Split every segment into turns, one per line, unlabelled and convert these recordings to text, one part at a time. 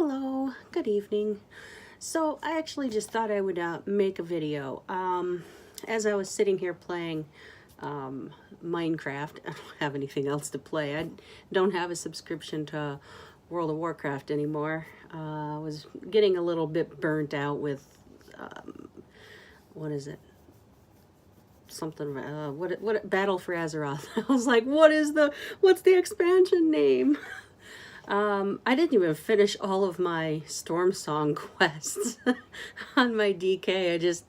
Hello, good evening. So I actually just thought I would make a video. As I was sitting here playing Minecraft, I don't have anything else to play. I don't have a subscription to World of Warcraft anymore. I was getting a little bit burnt out with, what is it? Something, what Battle for Azeroth. I was like, what's the expansion name? I didn't even finish all of my Stormsong quests on my DK.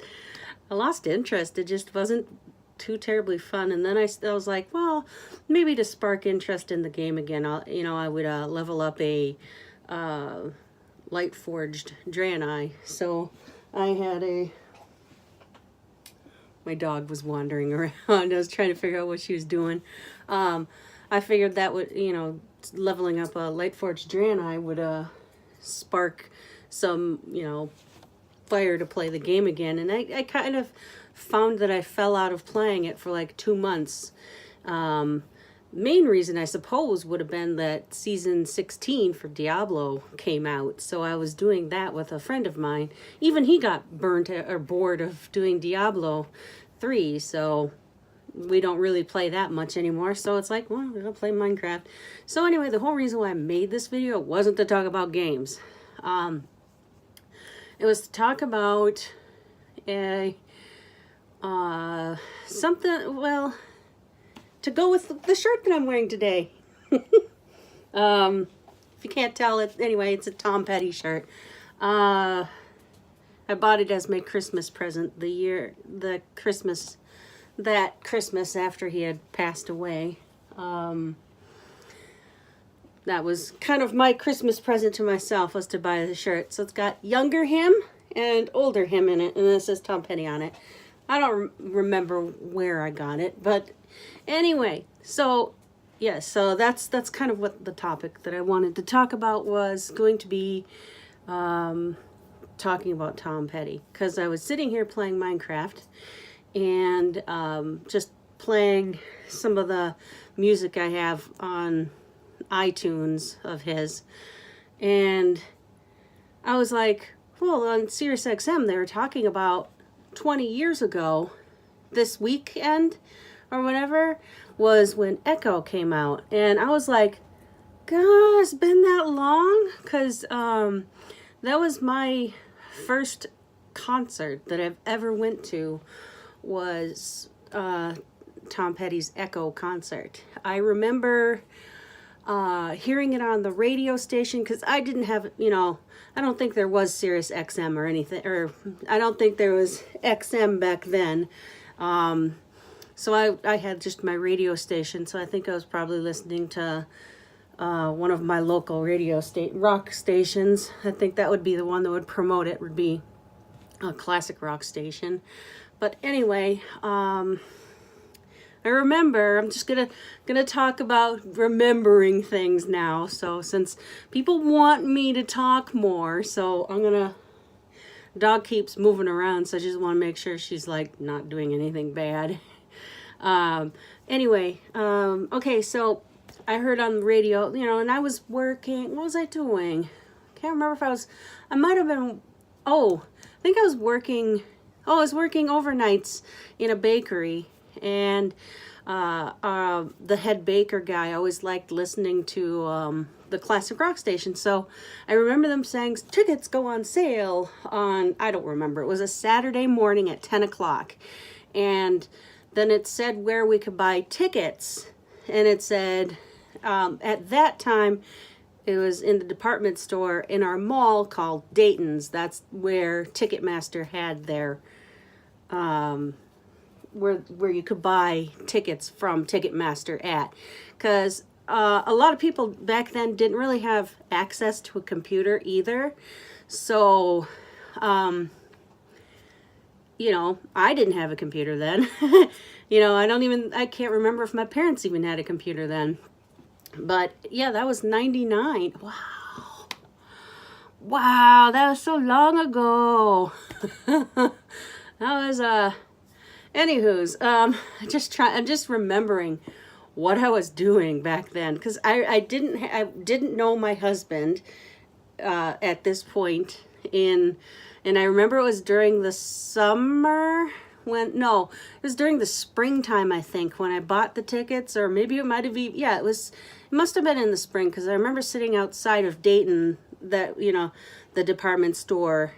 I lost interest. It just wasn't too terribly fun. And then I was like, well, maybe to spark interest in the game again, I would level up a light forged Draenei. So I had my dog was wandering around. I was trying to figure out what she was doing. I figured that would, leveling up a Lightforged Draenei would spark some, fire to play the game again. And I kind of found that I fell out of playing it for like 2 months. Main reason, I suppose, would have been that season 16 for Diablo came out. So I was doing that with a friend of mine. Even he got burnt or bored of doing Diablo 3. So we don't really play that much anymore. So it's like, well, we're going to play Minecraft. So anyway, the whole reason why I made this video wasn't to talk about games. It was to talk about something, well, to go with the shirt that I'm wearing today. If you can't tell it, anyway, it's a Tom Petty shirt. I bought it as my Christmas present that Christmas after he had passed away. That was kind of my Christmas present to myself, was to buy the shirt. So it's got younger him and older him in it, and it says Tom Petty on it. I don't remember where I got it, but anyway, so yes, so that's kind of what the topic that I wanted to talk about was going to be, talking about Tom Petty, because I was sitting here playing Minecraft and just playing some of the music I have on iTunes of his, and I was like, well, on SiriusXM they were talking about 20 years ago, this weekend or whatever was when Echo came out, and I was like, God, it's been that long, because that was my first concert that I've ever went to, was Tom Petty's Echo concert. I remember hearing it on the radio station, because I didn't have, I don't think there was Sirius XM or anything, or I don't think there was XM back then. So I had just my radio station, so I think I was probably listening to one of my local rock stations. I think that would be the one that would promote it, would be a classic rock station. But anyway, I remember, I'm just gonna talk about remembering things now. So since people want me to talk more, so dog keeps moving around, so I just want to make sure she's like not doing anything bad. Anyway, okay, so I heard on the radio, and I was working. What was I doing? Can't remember if I might have been, I think I was working overnights in a bakery, and the head baker guy always liked listening to the classic rock station. So I remember them saying tickets go on sale on, I don't remember, it was a Saturday morning at 10 o'clock. And then it said where we could buy tickets. And it said, at that time, it was in the department store in our mall called Dayton's. That's where Ticketmaster had their, where you could buy tickets from Ticketmaster at. Because a lot of people back then didn't really have access to a computer either. So, I didn't have a computer then. I can't remember if my parents even had a computer then. But yeah, that was 99. Wow, that was so long ago. That was, anywho's, I'm just remembering what I was doing back then, because I didn't know my husband at this point in, and I remember it was during the summer no, it was during the springtime, I think, when I bought the tickets, or maybe it might have been, yeah, it must have been in the spring, because I remember sitting outside of Dayton, the department store.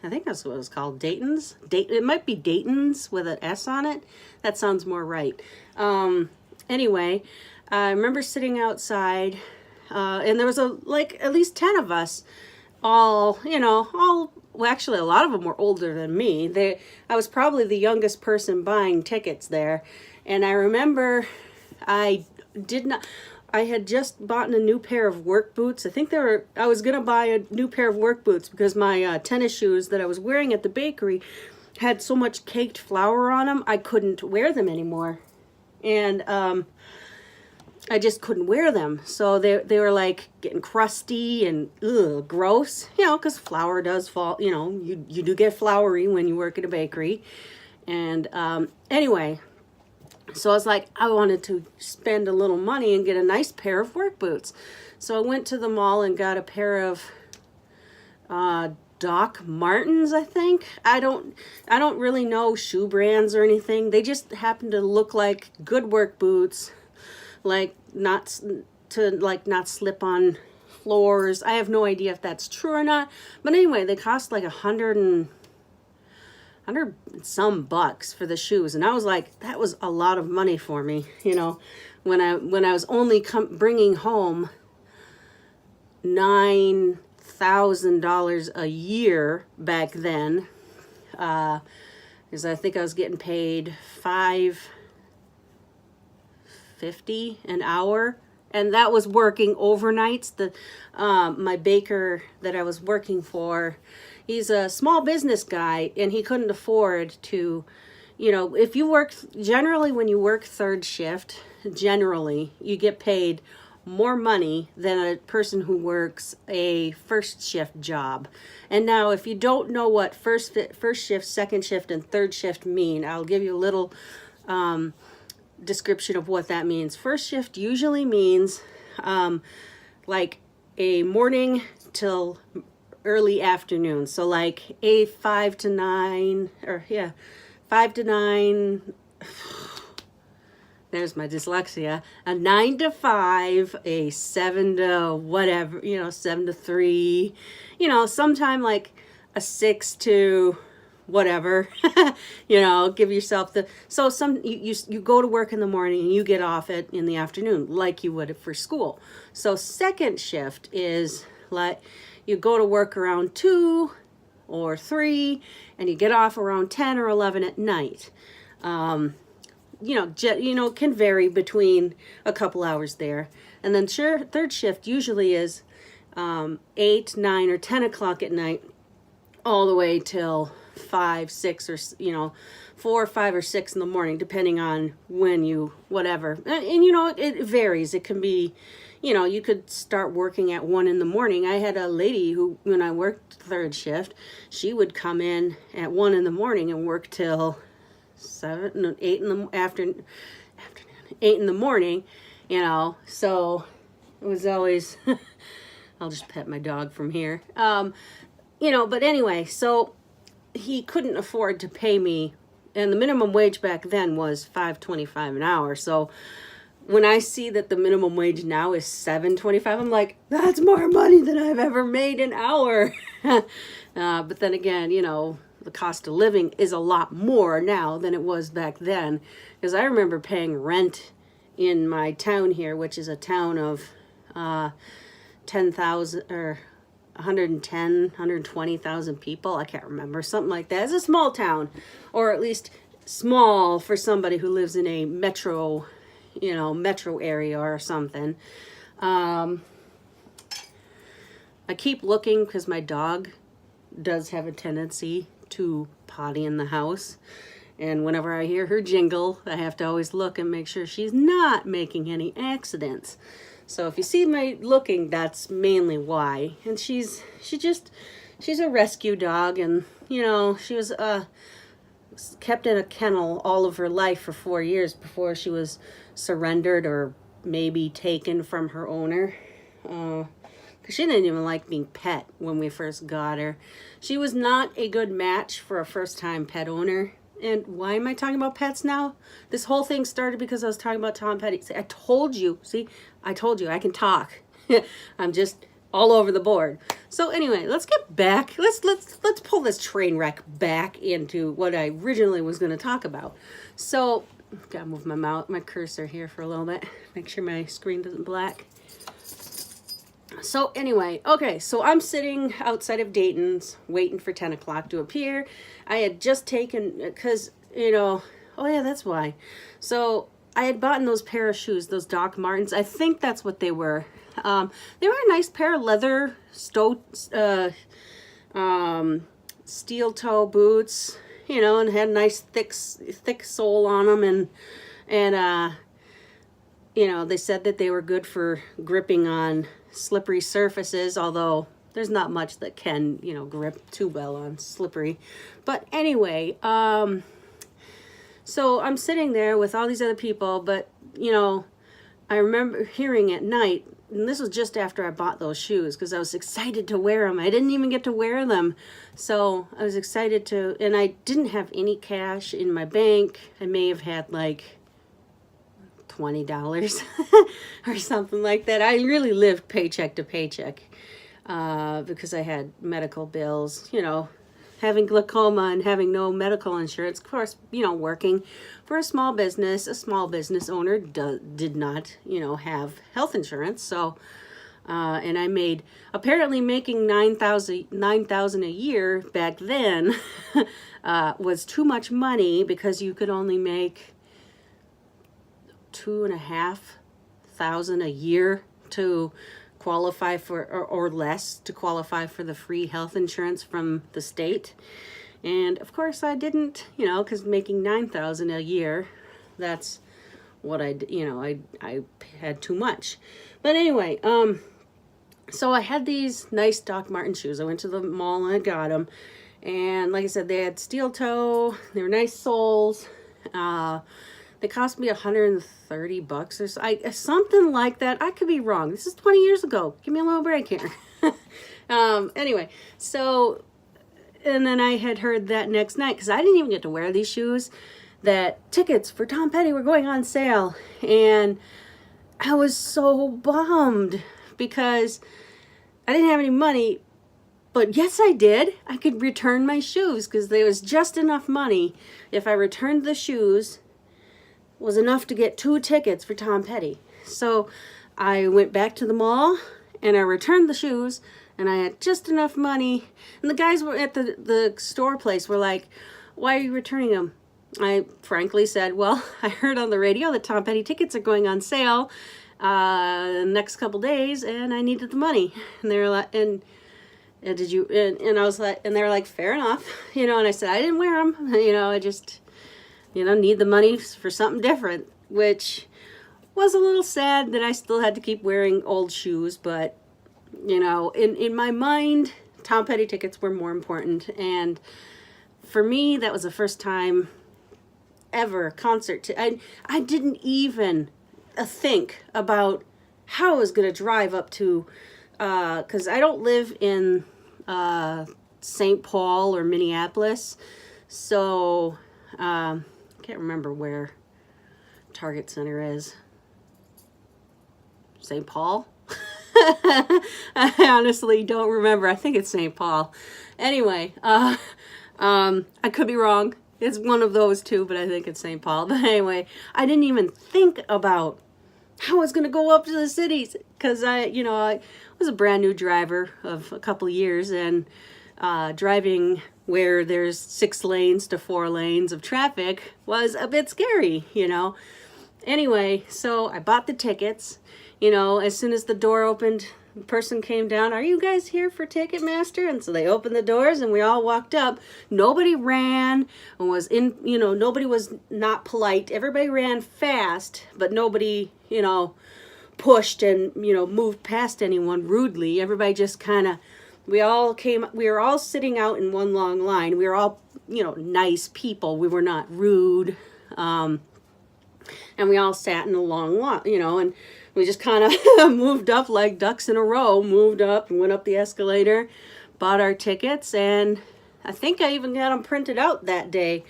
I think that's what it was called, Dayton's. It might be Dayton's with an S on it. That sounds more right. Anyway, I remember sitting outside, and there was at least 10 of us, all, well, actually, a lot of them were older than me. I was probably the youngest person buying tickets there. And I remember I had just bought a new pair of work boots. I was going to buy a new pair of work boots because my tennis shoes that I was wearing at the bakery had so much caked flour on them, I couldn't wear them anymore. And I just couldn't wear them. So they were like getting crusty and gross, because flour does fall, you do get floury when you work at a bakery. And anyway, so I was like, I wanted to spend a little money and get a nice pair of work boots. So I went to the mall and got a pair of Doc Martens, I think. I don't really know shoe brands or anything. They just happen to look like good work boots. Not slip on floors. I have no idea if that's true or not. But anyway, they cost like $100 some bucks for the shoes, and I was like, that was a lot of money for me. When I was only bringing home $9,000 a year back then, because I think I was getting paid $5.50 an hour, and that was working overnights. My baker that I was working for, he's a small business guy, and he couldn't afford to, if you work, generally when you work third shift, generally you get paid more money than a person who works a first shift job. And now, if you don't know what first shift, second shift, and third shift mean, I'll give you a little description of what that means. First shift usually means like a morning till early afternoon. So like 5 to 9, 5 to 9. There's my dyslexia. A 9 to 5, a 7 to whatever, 7 to 3, sometime like a 6 to whatever, give yourself you go to work in the morning and you get off in the afternoon, like you would for school. So second shift is like you go to work around 2 or 3 and you get off around 10 or 11 at night. Can vary between a couple hours there. And then third shift usually is 8, 9, or 10 o'clock at night, all the way till 5, 6, or 4, 5, or 6 in the morning, depending on when whatever. And it varies. It can be, you could start working at 1 in the morning. I had a lady who, when I worked third shift, she would come in at 1 in the morning and work till 7, 8 in the afternoon, 8 in the morning, so it was always, I'll just pet my dog from here. But anyway, so he couldn't afford to pay me, and the minimum wage back then was $5.25 an hour. So when I see that the minimum wage now is $7.25, I'm like, that's more money than I've ever made an hour. But then again, the cost of living is a lot more now than it was back then, because I remember paying rent in my town here, which is a town of 10,000 or 120,000 people. I can't remember, something like that. It's a small town, or at least small for somebody who lives in a metro area or something. I keep looking because my dog does have a tendency to potty in the house, and whenever I hear her jingle, I have to always look and make sure she's not making any accidents. So if you see me looking, that's mainly why. And she's a rescue dog, and she was kept in a kennel all of her life for 4 years before she was surrendered or maybe taken from her owner. because she didn't even like being pet when we first got her. She was not a good match for a first-time pet owner. And why am I talking about pets now? This whole thing started because I was talking about Tom Petty. See, I told you. See, I told you I can talk. I'm just all over the board. So anyway, let's get back. Let's pull this train wreck back into what I originally was going to talk about. So, gotta move my cursor here for a little bit. Make sure my screen doesn't black. So anyway, okay, so I'm sitting outside of Dayton's waiting for 10 o'clock to appear. I had just taken, because, oh yeah, that's why. So I had bought those pair of shoes, those Doc Martens. I think that's what they were. They were a nice pair of leather steel toe boots, and had a nice thick sole on them, and they said that they were good for gripping on slippery surfaces, although there's not much that can, grip too well on slippery. But anyway, so I'm sitting there with all these other people, but, I remember hearing at night, and this was just after I bought those shoes, because I was excited to wear them. I didn't even get to wear them. So I was excited to, and I didn't have any cash in my bank. I may have had like $20 or something like that. I really lived paycheck to paycheck because I had medical bills, having glaucoma and having no medical insurance. Of course, working for a small business owner did not, have health insurance. So, and I apparently making $9,000 a year back then was too much money, because you could only make $2,500 a year to qualify for, or less to qualify for the free health insurance from the state. And of course I didn't, because making $9,000 a year, that's what I had too much. But anyway, so I had these nice Doc Marten shoes. I went to the mall and I got them. And like I said, they had steel toe, they were nice soles. They cost me $130 or something like that. I could be wrong. This is 20 years ago. Give me a little break here. Anyway, so, and then I had heard that next night, because I didn't even get to wear these shoes, that tickets for Tom Petty were going on sale. And I was so bummed because I didn't have any money. But yes, I did. I could return my shoes, because there was just enough money. If I returned the shoes, was enough to get 2 tickets for Tom Petty. So I went back to the mall and I returned the shoes, and I had just enough money. And the guys were at the store place were like, "Why are you returning them?" I frankly said, "Well, I heard on the radio that Tom Petty tickets are going on sale the next couple days, and I needed the money." And they were like, and did you, and I was like, and they were like, "Fair enough." And I said, "I didn't wear them. I just, need the money for something different," which was a little sad that I still had to keep wearing old shoes. But, in my mind, Tom Petty tickets were more important. And for me, that was the first time ever concert. I didn't even think about how I was going to drive up to, because I don't live in St. Paul or Minneapolis. So, I can't remember where Target Center is. St. Paul? I honestly don't remember. I think it's St. Paul. Anyway, I could be wrong. It's one of those two, but I think it's St. Paul. But anyway, I didn't even think about how I was going to go up to the cities, because I was a brand new driver of a couple of years, and driving where there's 6 lanes to 4 lanes of traffic was a bit scary, Anyway, so I bought the tickets. As soon as the door opened, the person came down, "Are you guys here for Ticketmaster?" And so they opened the doors and we all walked up. Nobody ran and was nobody was not polite. Everybody ran fast, but nobody, pushed and, moved past anyone rudely. Everybody just kind of, we were all sitting out in one long line. We were all, nice people. We were not rude. And we all sat in a long line, and we just kind of moved up like ducks in a row, moved up and went up the escalator, bought our tickets, and I think I even got them printed out that day,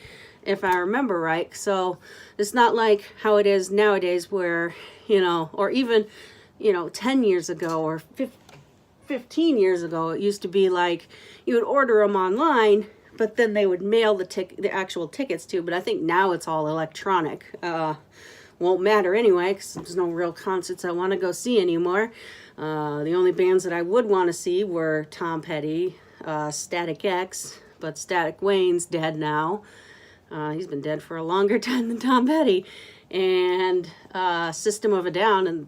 if I remember right. So it's not like how it is nowadays where, or even, 10 years ago or 15 years ago, it used to be like you would order them online, but then they would mail the actual tickets to. But I think now it's all electronic. Won't matter anyway, because there's no real concerts I want to go see anymore. The only bands that I would want to see were Tom Petty, Static X, but Static Wayne's dead now. He's been dead for a longer time than Tom Petty. And System of a Down, and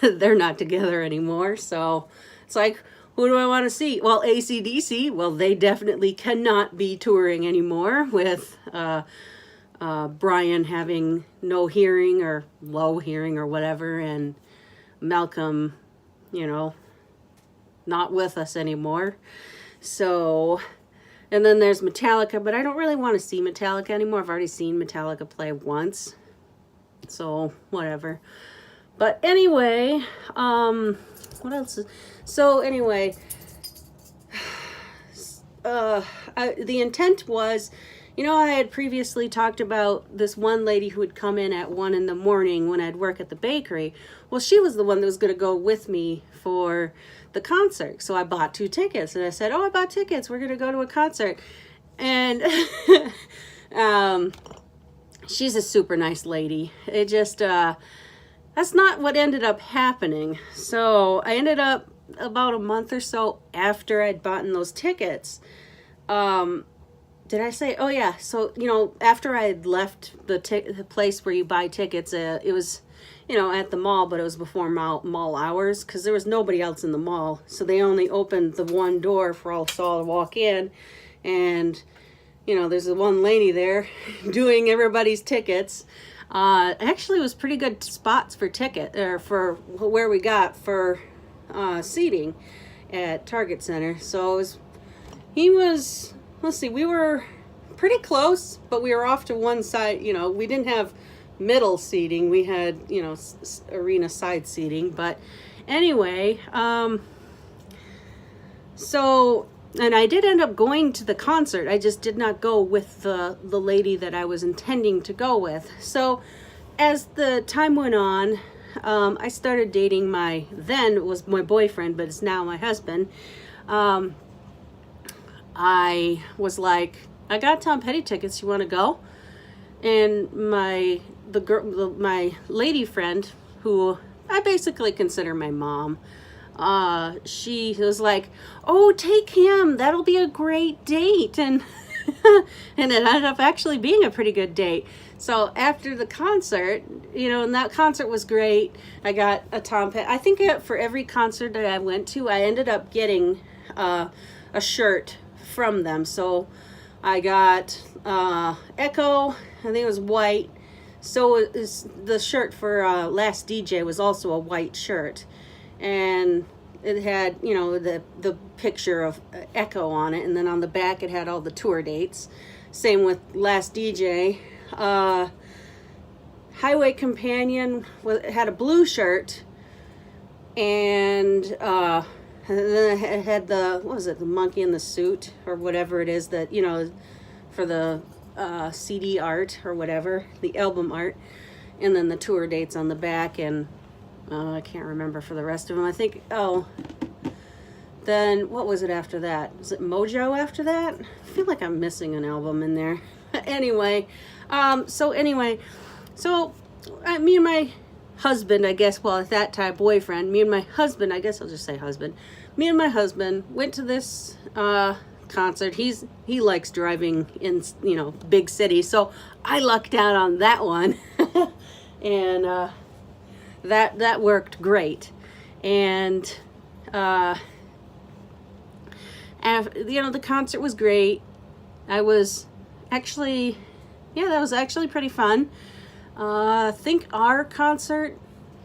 they're not together anymore. So it's like, who do I want to see? Well, AC/DC, well, they definitely cannot be touring anymore with Brian having no hearing or low hearing or whatever, and Malcolm, not with us anymore. So, and then there's Metallica, but I don't really want to see Metallica anymore. I've already seen Metallica play once. So, whatever. But anyway, what else? So anyway, the intent was, I had previously talked about this one lady who would come in at 1 a.m. when I'd work at the bakery. Well, she was the one that was going to go with me for the concert. So I bought 2 tickets, and I said, I bought tickets. We're going to go to a concert. And she's a super nice lady. It just, that's not what ended up happening. So I ended up about a month or so after I'd bought those tickets. Did I say? Oh yeah. So, after I had left the place where you buy tickets, it was, at the mall, but it was before mall hours because there was nobody else in the mall. So they only opened the one door for us all to walk in. And, there's the one lady there doing everybody's tickets. Actually, it was pretty good spots for for where we got for seating at Target Center. So we were pretty close, but we were off to one side. We didn't have middle seating. We had, arena side seating. But anyway, so, and I did end up going to the concert. I just did not go with the lady that I was intending to go with. So as the time went on, I started dating then it was my boyfriend, but it's now my husband. I was like, I got Tom Petty tickets. You want to go? And my lady friend, who I basically consider my mom, she was like, oh, take him. That'll be a great date. And and it ended up actually being a pretty good date. So after the concert, and that concert was great. I got a Tom Petty. I think for every concert that I went to, I ended up getting a shirt from them. So I got Echo, I think it was white. So the shirt for Last DJ was also a white shirt. And it had, the picture of Echo on it. And then on the back it had all the tour dates. Same with Last DJ. Highway Companion had a blue shirt. And then it had the monkey in the suit or whatever it is that, for the CD art or whatever, the album art. And then the tour dates on the back, and I can't remember for the rest of them. I think, then what was it after that? Was it Mojo after that? I feel like I'm missing an album in there. Anyway, so me and my husband, I guess, well, at that time, boyfriend, me and my husband, I guess I'll just say husband. Me and my husband went to this concert. He likes driving in, big cities, so I lucked out on that one. And that worked great. And the concert was great. I was actually, that was actually pretty fun. I think our concert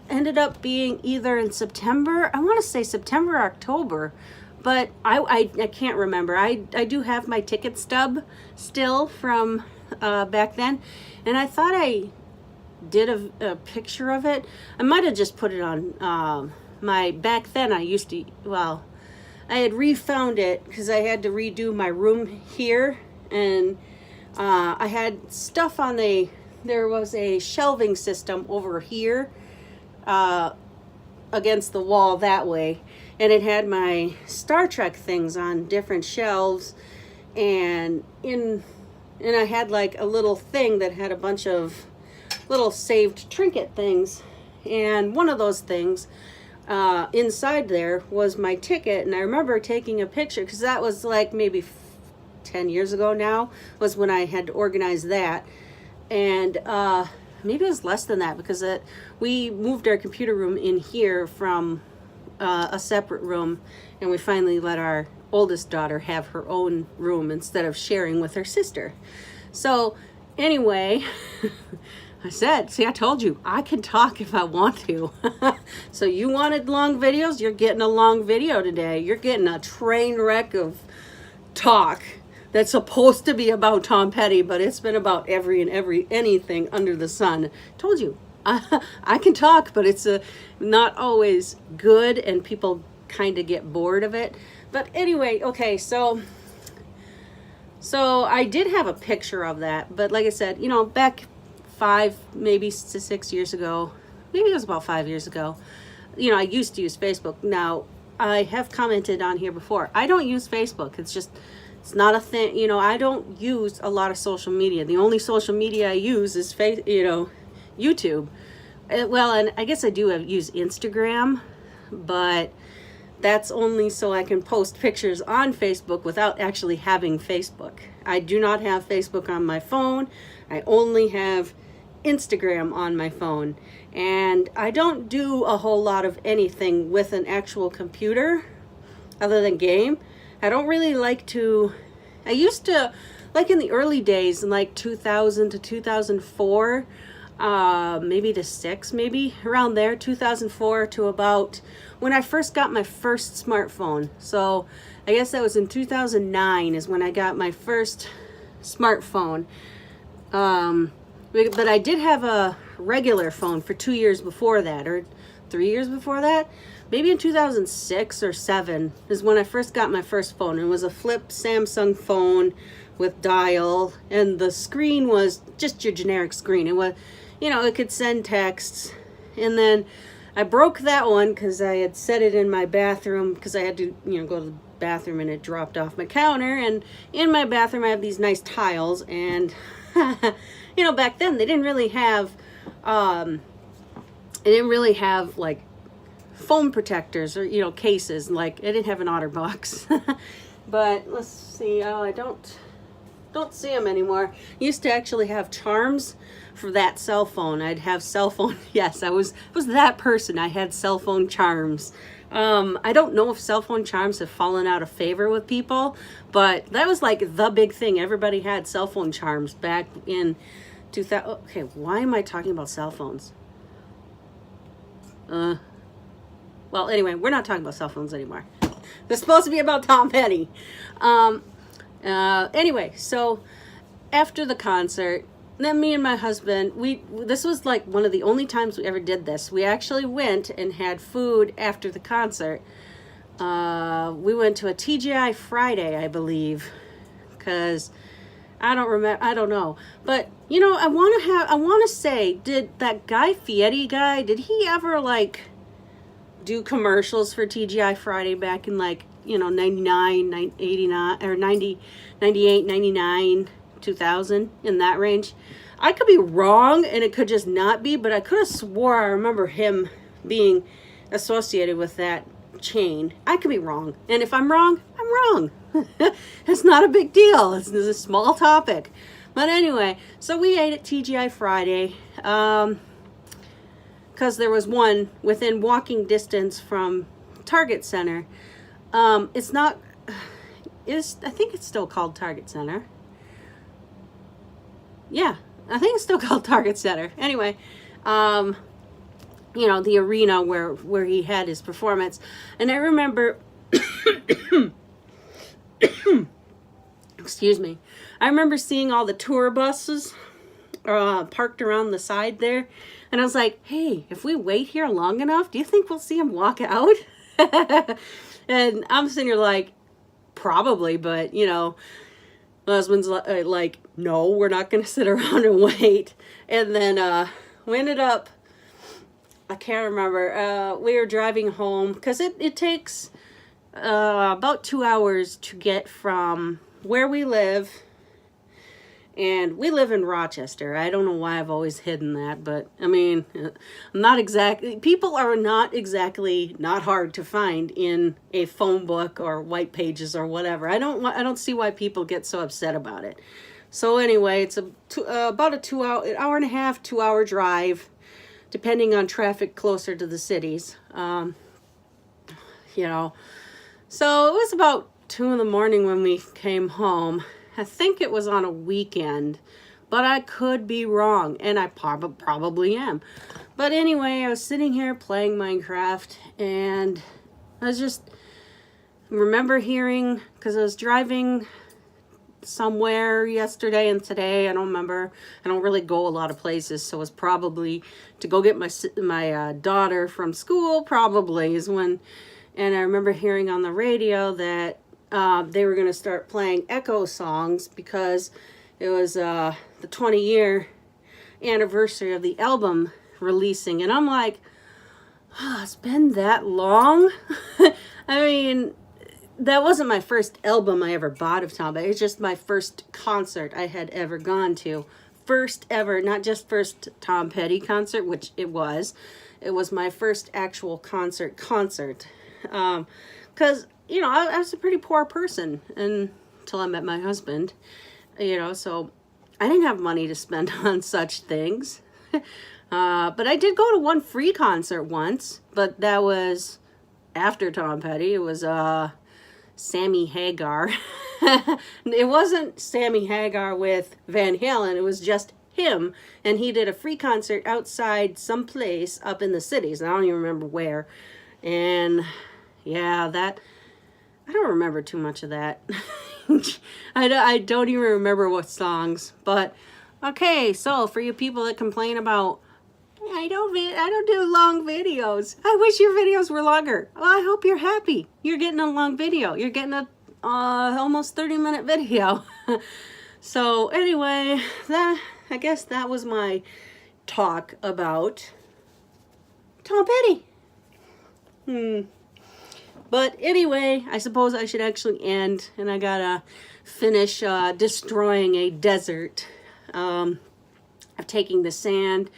ended up being either in September. I want to say September or October, but I can't remember. I do have my ticket stub still from back then, and I thought I did a picture of it. I might have just put it on back then I used to, well, I had refound it because I had to redo my room here, and I had stuff on there was a shelving system over here against the wall that way, and it had my Star Trek things on different shelves, and I had like a little thing that had a bunch of little saved trinket things, and one of those things inside there was my ticket. And I remember taking a picture because that was like maybe 10 years ago now was when I had organized that, and maybe it was less than that because we moved our computer room in here from a separate room, and we finally let our oldest daughter have her own room instead of sharing with her sister. So anyway, I said, see, I told you, I can talk if I want to. So you wanted long videos? You're getting a long video today. You're getting a train wreck of talk that's supposed to be about Tom Petty, but it's been about anything under the sun. Told you, I can talk, but it's not always good, and people kind of get bored of it. But anyway, okay, so I did have a picture of that, but like I said, you know, back 5, maybe 6 years ago, maybe it was about 5 years ago, you know, I used to use Facebook. Now, I have commented on here before, I don't use Facebook. It's not a thing, you know. I don't use a lot of social media. The only social media I use is YouTube. Well, and I guess I do use Instagram, but that's only so I can post pictures on Facebook without actually having Facebook. I do not have Facebook on my phone. I only have Instagram on my phone. And I don't do a whole lot of anything with an actual computer other than game. I don't really like to, I used to, like in the early days, in like 2000 to 2004, maybe to 6, maybe around there, 2004 to about when I first got my first smartphone. So I guess that was in 2009 is when I got my first smartphone. But I did have a regular phone for 2 years before that, or 3 years before that. Maybe in 2006 or 7 is when I first got my first phone. It was a flip Samsung phone with dial, and the screen was just your generic screen. It was, you know, it could send texts. And then I broke that one because I had set it in my bathroom because I had to, you know, go to the bathroom, and it dropped off my counter. And in my bathroom I have these nice tiles, and you know, back then they didn't really have like foam protectors or, you know, cases. Like, I didn't have an OtterBox. But let's see, oh, I don't see them anymore. I used to actually have charms for that cell phone. I'd have cell phone, yes, I was that person. I had cell phone charms. I don't know if cell phone charms have fallen out of favor with people, but that was like the big thing. Everybody had cell phone charms back in 2000. Okay, why am I talking about cell phones? Well, anyway, we're not talking about cell phones anymore. It's supposed to be about Tom Petty. Anyway, so after the concert, then me and my husband, this was like one of the only times we ever did this. We actually went and had food after the concert. We went to a TGI Friday, I believe, because I don't remember, I don't know. But, you know, I want to say, did that Guy Fieri guy, did he ever like do commercials for TGI Friday back in like, you know, 99, 89, or 90, 98, 99, 2000, in that range? I could be wrong, and it could just not be, but I could have swore I remember him being associated with that chain. I could be wrong, and if I'm wrong, I'm wrong. It's not a big deal. It's a small topic. But anyway, so we ate at TGI Friday, because there was one within walking distance from Target Center. I think it's still called Target Center. Yeah, I think it's still called Target Center. Anyway, you know, the arena where he had his performance. And I remember, excuse me, I remember seeing all the tour buses parked around the side there. And I was like, hey, if we wait here long enough, do you think we'll see him walk out? And I'm sitting here like, probably, but you know, my husband's like, no, we're not going to sit around and wait. And then we ended up, I can't remember, we were driving home because it takes about 2 hours to get from where we live. And we live in Rochester. I don't know why I've always hidden that, but I mean, people are not exactly not hard to find in a phone book or white pages or whatever. I don't see why people get so upset about it. So anyway, it's about an hour and a half, 2 hour drive, depending on traffic closer to the cities. You know, so it was about 2 a.m. when we came home. I think it was on a weekend, but I could be wrong, and I probably am. But anyway, I was sitting here playing Minecraft, and I was just remember hearing, because I was driving somewhere yesterday and today, I don't remember. I don't really go a lot of places, so it was probably to go get my daughter from school, probably is when, and I remember hearing on the radio that they were going to start playing Echo songs because it was the 20-year anniversary of the album releasing. And I'm like, oh, it's been that long? I mean, that wasn't my first album I ever bought of Tom Petty. It's just my first concert I had ever gone to. First ever, not just first Tom Petty concert, which it was. It was my first actual concert. Because you know, I was a pretty poor person until I met my husband, you know, so I didn't have money to spend on such things. But I did go to one free concert once, but that was after Tom Petty. It was Sammy Hagar. It wasn't Sammy Hagar with Van Halen. It was just him, and he did a free concert outside some place up in the cities. I don't even remember where. And yeah, I don't remember too much of that. I don't even remember what songs. But okay, so for you people that complain about I don't do long videos. I wish your videos were longer. Well, I hope you're happy. You're getting a long video. You're getting a almost 30-minute video. So anyway, I guess that was my talk about Tom Petty. But anyway, I suppose I should actually end, and I gotta finish destroying a desert. Of taking the sand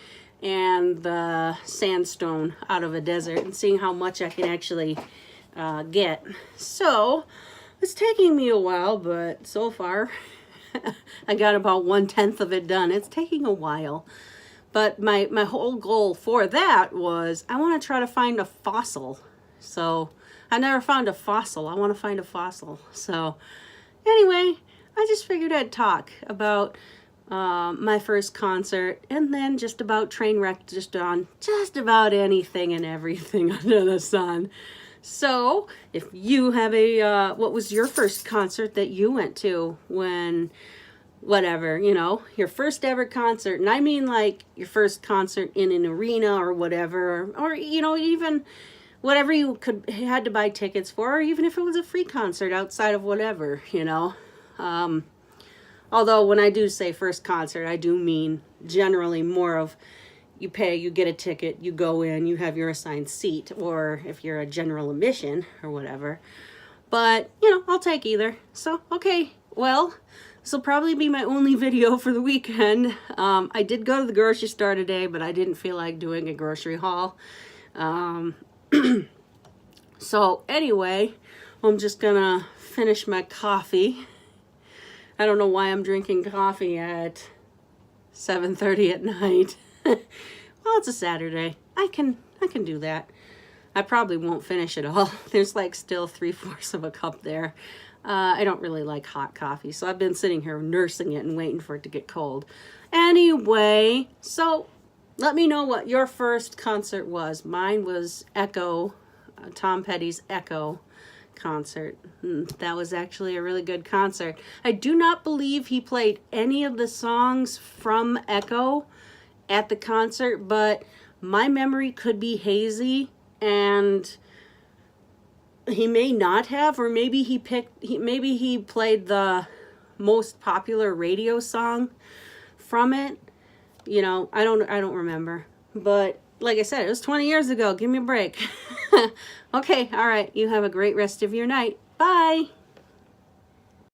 and the sandstone out of a desert and seeing how much I can actually get. So it's taking me a while, but so far I got about 1/10 of it done. It's taking a while. But my whole goal for that was I want to try to find a fossil. So I never found a fossil. I want to find a fossil. So anyway, I just figured I'd talk about my first concert and then just about Trainwreck, just on just about anything and everything under the sun. So if you have a, what was your first concert that you went to when, whatever, you know, your first ever concert, and I mean like your first concert in an arena or whatever, or you know, even whatever you had to buy tickets for, or even if it was a free concert outside of whatever, you know. Although when I do say first concert, I do mean generally more of you pay, you get a ticket, you go in, you have your assigned seat, or if you're a general admission or whatever. But, you know, I'll take either. So, okay, well, this will probably be my only video for the weekend. I did go to the grocery store today, but I didn't feel like doing a grocery haul. So anyway, I'm just gonna finish my coffee. I don't know why I'm drinking coffee at 7:30 at night. Well, it's a Saturday. I can do that. I probably won't finish it all. There's like still 3/4 of a cup there. I don't really like hot coffee, so I've been sitting here nursing it and waiting for it to get cold. Anyway, so let me know what your first concert was. Mine was Echo, Tom Petty's Echo concert. That was actually a really good concert. I do not believe he played any of the songs from Echo at the concert, but my memory could be hazy, and he may not have, or maybe maybe he played the most popular radio song from it. You know, I don't remember. But like I said, it was 20 years ago. Give me a break. Okay, all right. You have a great rest of your night. Bye.